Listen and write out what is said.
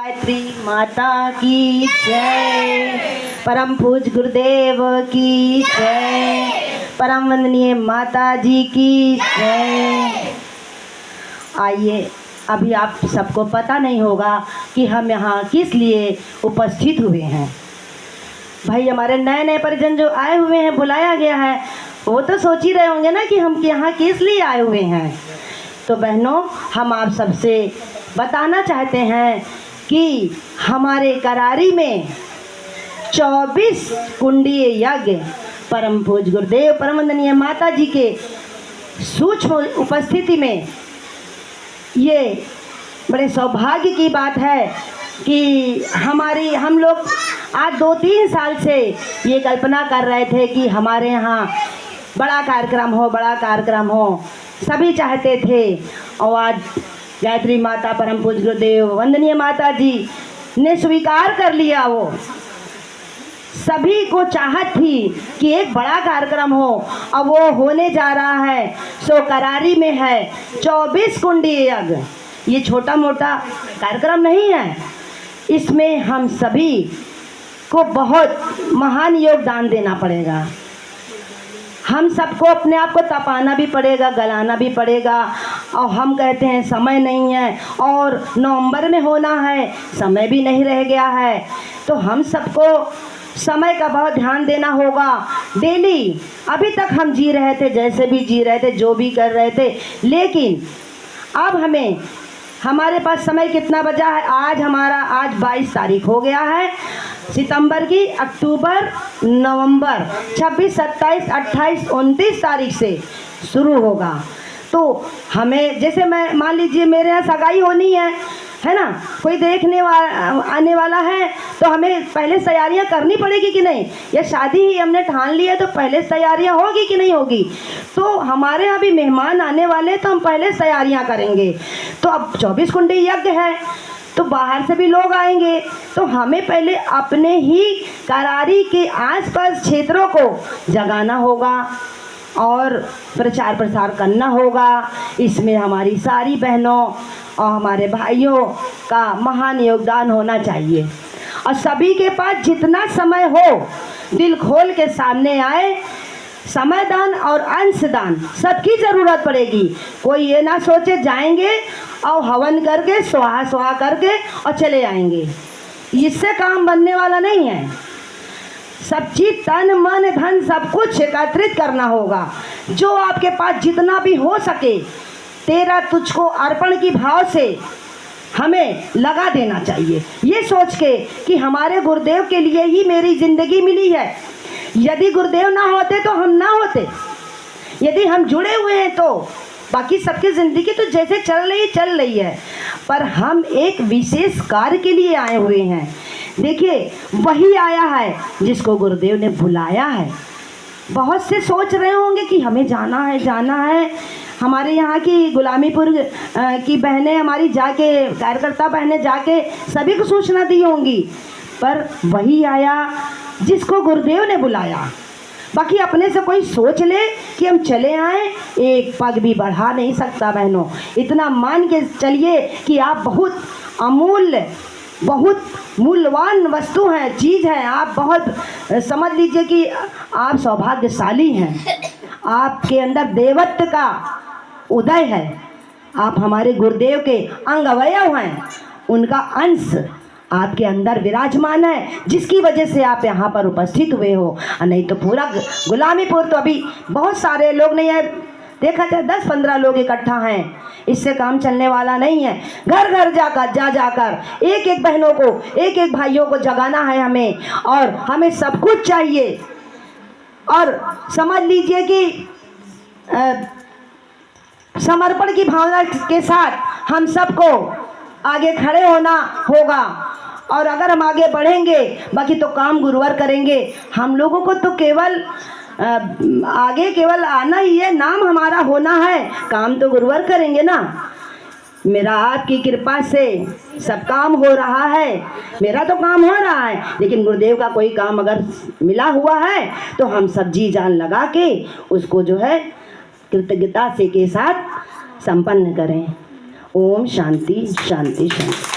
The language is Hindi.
गायत्री माता की जय। परम पूज गुरुदेव की जय। परम वंदनीय माता जी की जय। आइए, अभी आप सबको पता नहीं होगा कि हम यहाँ किस लिए उपस्थित हुए हैं। भाई, हमारे नए नए परिजन जो आए हुए हैं, बुलाया गया है, वो तो सोच ही रहे होंगे ना कि हम यहाँ किस लिए आए हुए हैं। तो बहनों, हम आप सबसे बताना चाहते हैं कि हमारे करारी में 24 कुंडीय यज्ञ परम पूज गुरुदेव परम वंदनीय माता जी के सूक्ष्म उपस्थिति में, ये बड़े सौभाग्य की बात है कि हम लोग आज 2-3 साल से ये कल्पना कर रहे थे कि हमारे यहाँ बड़ा कार्यक्रम हो, सभी चाहते थे। और आज गायत्री माता परम पूज गुरुदेव वंदनीय माता जी ने स्वीकार कर लिया। वो सभी को चाहत थी कि एक बड़ा कार्यक्रम हो, अब वो होने जा रहा है। सो करारी में है 24 कुंडीय यज्ञ। ये छोटा मोटा कार्यक्रम नहीं है, इसमें हम सभी को बहुत महान योगदान देना पड़ेगा। हम सबको अपने आप को तपाना भी पड़ेगा, गलाना भी पड़ेगा। और हम कहते हैं समय नहीं है, और नवंबर में होना है, समय भी नहीं रह गया है। तो हम सबको समय का बहुत ध्यान देना होगा। डेली अभी तक हम जी रहे थे, जैसे भी जी रहे थे, जो भी कर रहे थे, लेकिन अब हमारे पास समय कितना बचा है। आज 22 तारीख हो गया है सितंबर की। अक्टूबर, नवंबर 26, 27, 28, 29 तारीख से शुरू होगा। तो हमें, जैसे मैं मान लीजिए मेरे यहाँ सगाई होनी है ना, कोई आने वाला है, तो हमें पहले तैयारियां करनी पड़ेगी कि नहीं। या शादी ही हमने ठान ली है तो पहले तैयारियां होगी कि नहीं होगी। तो हमारे यहाँ भी मेहमान आने वाले, तो हम पहले तैयारियां करेंगे। तो अब 24 कुंडी यज्ञ है, तो बाहर से भी लोग आएंगे, तो हमें पहले अपने ही करारी के आसपास क्षेत्रों को जगाना होगा और प्रचार प्रसार करना होगा। इसमें हमारी सारी बहनों और हमारे भाइयों का महान योगदान होना चाहिए। और सभी के पास जितना समय हो, दिल खोल के सामने आए। समय दान और अंश दान सबकी ज़रूरत पड़ेगी। कोई ये ना सोचे जाएंगे और हवन करके स्वाहा करके और चले आएंगे, इससे काम बनने वाला नहीं है। सब चीज, तन मन धन सब कुछ एकत्रित करना होगा। जो आपके पास जितना भी हो सके, तेरा तुझको अर्पण की भाव से हमें लगा देना चाहिए, ये सोच के कि हमारे गुरुदेव के लिए ही मेरी जिंदगी मिली है। यदि गुरुदेव ना होते तो हम ना होते। यदि हम जुड़े हुए हैं तो बाकी सबकी ज़िंदगी तो जैसे चल रही है, पर हम एक विशेष कार्य के लिए आए हुए हैं। देखिए, वही आया है जिसको गुरुदेव ने बुलाया है। बहुत से सोच रहे होंगे कि हमें जाना है। हमारे यहाँ की गुलामीपुर की बहनें हमारी जाके, कार्यकर्ता बहनें जाके सभी को सूचना दी होंगी, पर वही आया जिसको गुरुदेव ने बुलाया। बाकी अपने से कोई सोच ले कि हम चले आए, एक पग भी बढ़ा नहीं सकता बहनों। इतना मान के चलिए कि आप बहुत अमूल्य, बहुत मूल्यवान वस्तु हैं, चीज़ हैं। आप बहुत समझ लीजिए कि आप सौभाग्यशाली हैं। आपके अंदर देवत्व का उदय है। आप हमारे गुरुदेव के अंग अवयव हैं, उनका अंश आपके अंदर विराजमान है, जिसकी वजह से आप यहाँ पर उपस्थित हुए हो। नहीं तो पूरा गुलामीपुर तो अभी बहुत सारे लोग नहीं है, देखा जाए 10-15 लोग इकट्ठा हैं, इससे काम चलने वाला नहीं है। घर घर जाकर एक बहनों को, एक भाइयों को जगाना है हमें, और हमें सब कुछ चाहिए। और समझ लीजिए कि समर्पण की भावना के साथ हम सबको आगे खड़े होना होगा। और अगर हम आगे बढ़ेंगे, बाकी तो काम गुरुवर करेंगे। हम लोगों को तो केवल आगे केवल आना ही है, नाम हमारा होना है, काम तो गुरुवर करेंगे ना। मेरा आपकी कृपा से सब काम हो रहा है, मेरा तो काम हो रहा है, लेकिन गुरुदेव का कोई काम अगर मिला हुआ है तो हम सब जी जान लगा के उसको जो है कृतज्ञता से के साथ संपन्न करें। ओम शांति शांति शांति।